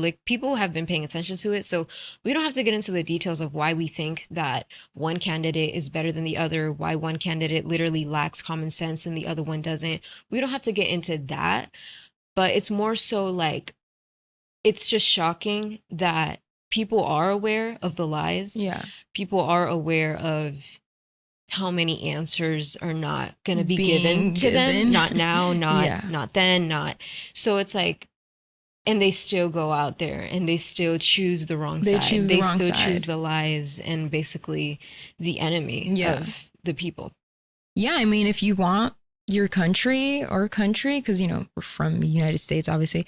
Like, people have been paying attention to it, so we don't have to get into the details of why we think that one candidate is better than the other, why one candidate literally lacks common sense and the other one doesn't. We don't have to get into that, but it's more so like, it's just shocking that people are aware of the lies. Yeah. People are aware of how many answers are not going to be given Being to them. given. Not now, not Yeah. not then, not. So it's like, and they still go out there and they still choose the wrong They side. choose the They wrong still choose side. the lies and basically the enemy Yeah. of the people. Yeah, I mean, if you want your country, because we're from the United States, obviously.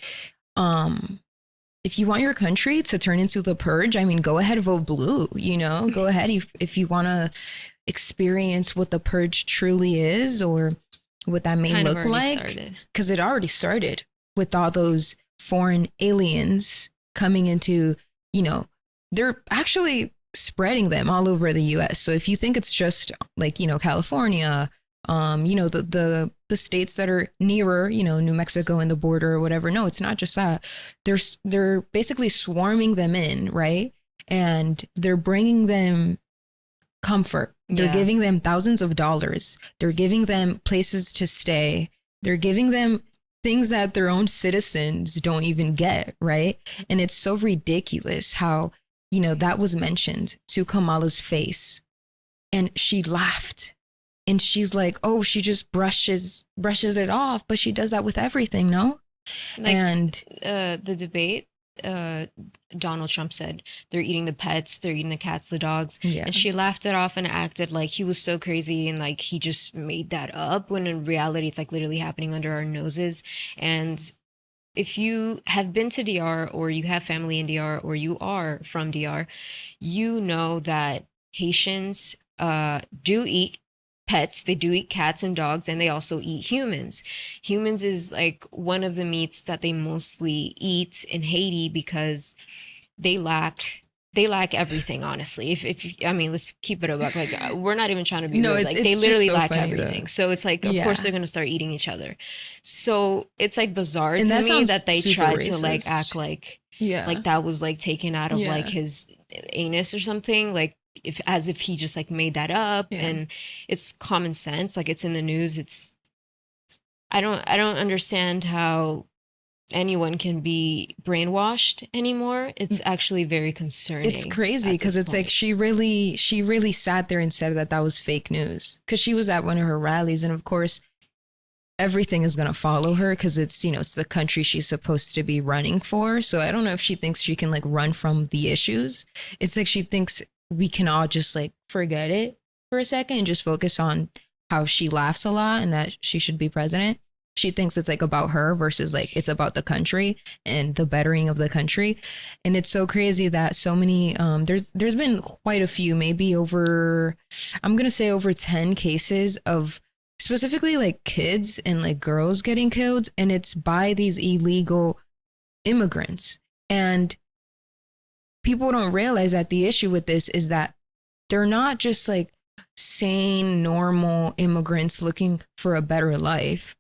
Um, if you want your country to turn into the purge, I mean, go ahead, vote blue. Go ahead if you want to experience what the purge truly is, or what that may Kind of look already like, started. because it already started with all those foreign aliens coming into, they're actually spreading them all over the US. So if you think it's just like, California, the states that are nearer, New Mexico and the border or whatever, no, it's not just that. They're basically swarming them in, right? And they're bringing them comfort. They're Yeah. giving them thousands of dollars. They're giving them places to stay. They're giving them things that their own citizens don't even get, right? And it's so ridiculous how, that was mentioned to Kamala's face, and she laughed. And she's like, oh, she just brushes it off, but she does that with everything, no? Like, And the debate, uh Donald Trump said they're eating the pets, they're eating the cats, the dogs, yeah, and she laughed it off and acted like he was so crazy and like he just made that up, when in reality it's like literally happening under our noses. And if you have been to DR, or you have family in DR, or you are from DR, you know that Haitians do eat pets. They do eat cats and dogs, and they also eat humans. Humans is like one of the meats that they mostly eat in Haiti, because they lack they lack everything, honestly. If I mean, let's keep it a buck. Like, we're not even trying to be no, rude. it's Like, they it's just literally so lack funny though. everything. So it's like, of Yeah, course they're gonna start eating each other. So it's like bizarre and to that me sounds that they super tried to like act racist. like Yeah, that was like taken out of like yeah, his anus or something. Like, if as if he just like made that up. yeah. And it's common sense. Like, it's in the news. It's I don't understand how anyone can be brainwashed anymore. It's actually very It's concerning crazy at because this it's like point. she really sat there and said that that was fake news, because she was at one of her rallies, and of course everything is going to follow her because it's the country she's supposed to be running for. So I don't know if she thinks she can like run from the issues. It's like she thinks we can all just like forget it for a second and just focus on how she laughs a lot and that she should be president. She thinks it's like about her versus like it's about the country and the bettering of the country. And it's so crazy that so many there's been quite a few, maybe over, I'm going to say over 10 cases of specifically like kids and like girls getting killed, and it's by these illegal immigrants. And people don't realize that the issue with this is that they're not just like sane normal immigrants looking for a better life.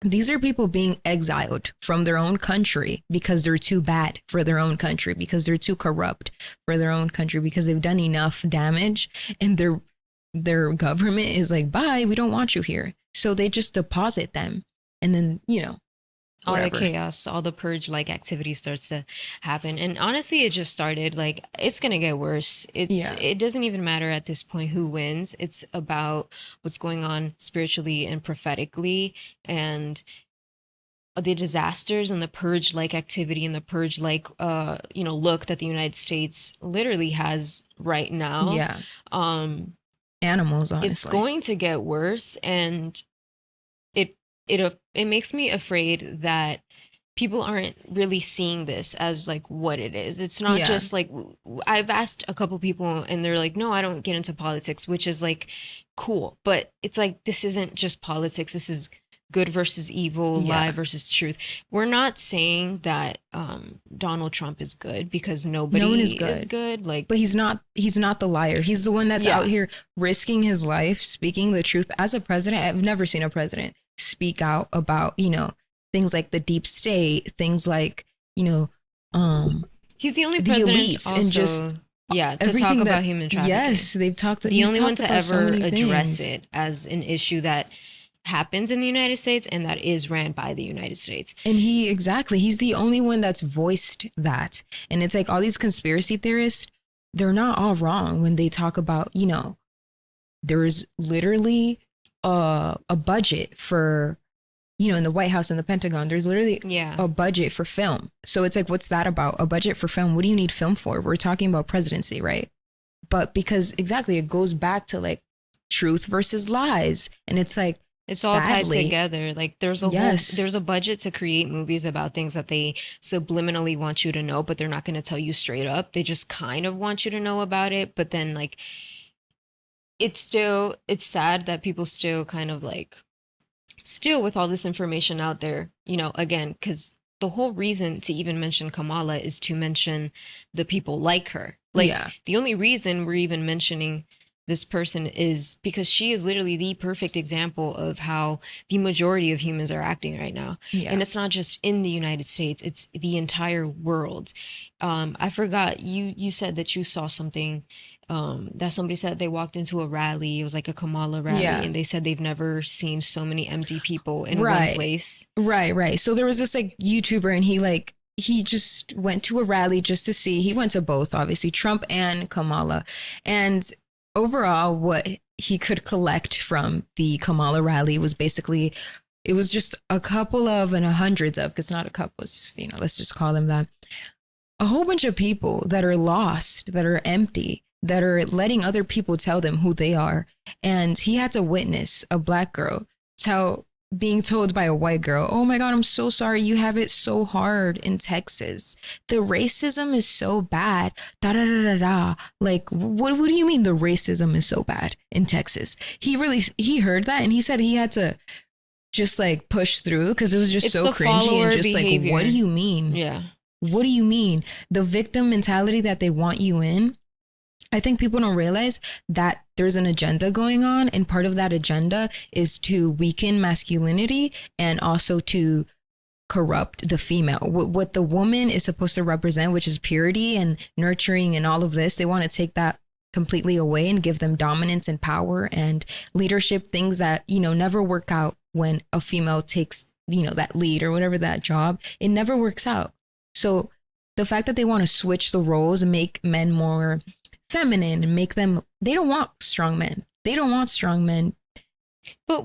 These are people being exiled from their own country because they're too bad for their own country, because they're too corrupt for their own country, because they've done enough damage, and their government is like, bye, we don't want you here. So they just deposit them, and then, All the wherever. chaos, all the purge like activity starts to happen. And honestly, it just started. Like, it's gonna get worse. Yeah. It doesn't even matter at this point who wins. It's about what's going on spiritually and prophetically, and the disasters and the purge like activity and the purge like look that the United States literally has right now. Yeah. Um Animals, it's honestly. going to get worse, and it makes me afraid that people aren't really seeing this as like what it is. It's not Yeah. just like, I've asked a couple people and they're like, no, I don't get into politics, which is like cool, but it's like, this isn't just politics. This is good versus evil, lie Yeah. versus truth. We're not saying that Donald Trump is good, because No one nobody is is good. good. Like, But he's not the liar. He's the one that's out yeah, here risking his life, speaking the truth. As a president, I've never seen a president speak out about, things like the deep state, things like, you know, um He's the only the president elites and also, just yeah, to talk everything about that, human trafficking. yes, they've talked, The he's only one talked to about so ever many address things. it as an issue that happens in the United States and that is ran by the United States. And he, exactly, he's the only one that's voiced that. And it's like all these conspiracy theorists, they're not all wrong when they talk about, there's literally a budget for, in the White House and the Pentagon, there's literally Yeah. a budget for film. So it's like, what's that about? A budget for film? What do you need film for? We're talking about presidency, right? But because exactly, it goes back to like truth versus lies. And it's like, It's all tied sadly, together. Like yes, there's a budget to create movies about things that they subliminally want you to know, but they're not going to tell you straight up. They just kind of want you to know about it, but then like it's sad that people still kind of like still with all this information out there, again, because the whole reason to even mention Kamala is to mention the people like her. Like yeah, the only reason we're even mentioning this person is because she is literally the perfect example of how the majority of humans are acting right now. yeah. And it's not just in the United States, it's the entire world. I forgot you said that you saw something that somebody said they walked into a rally. It was like a Kamala rally, Yeah. and they said they've never seen so many empty people in one Right. place. Right. So there was this like YouTuber and he just went to a rally just to see. He went to both, obviously, Trump and Kamala. And overall, what he could collect from the Kamala rally was basically, it was just a couple of and a hundreds of, because not a couple, it's just, let's just call them that. A whole bunch of people that are lost, that are empty, that are letting other people tell them who they are. And he had to witness a black girl being told by a white girl, "Oh my God, I'm so sorry. You have it so hard in Texas. The racism is so bad." Da da da da da. Like, what do you mean the racism is so bad in Texas? He heard that and he said he had to just like push through because it was just It's so the cringy and follower just like, what do behavior. you mean? Yeah. What do you mean? The victim mentality that they want you in. I think people don't realize that there's an agenda going on, and part of that agenda is to weaken masculinity and also to corrupt the female. What the woman is supposed to represent, which is purity and nurturing and all of this, they want to take that completely away and give them dominance and power and leadership, things that, never work out when a female takes, that lead or whatever, that job. It never works out. So the fact that they want to switch the roles and make men more feminine and make them, they don't want strong men. They don't want strong men. But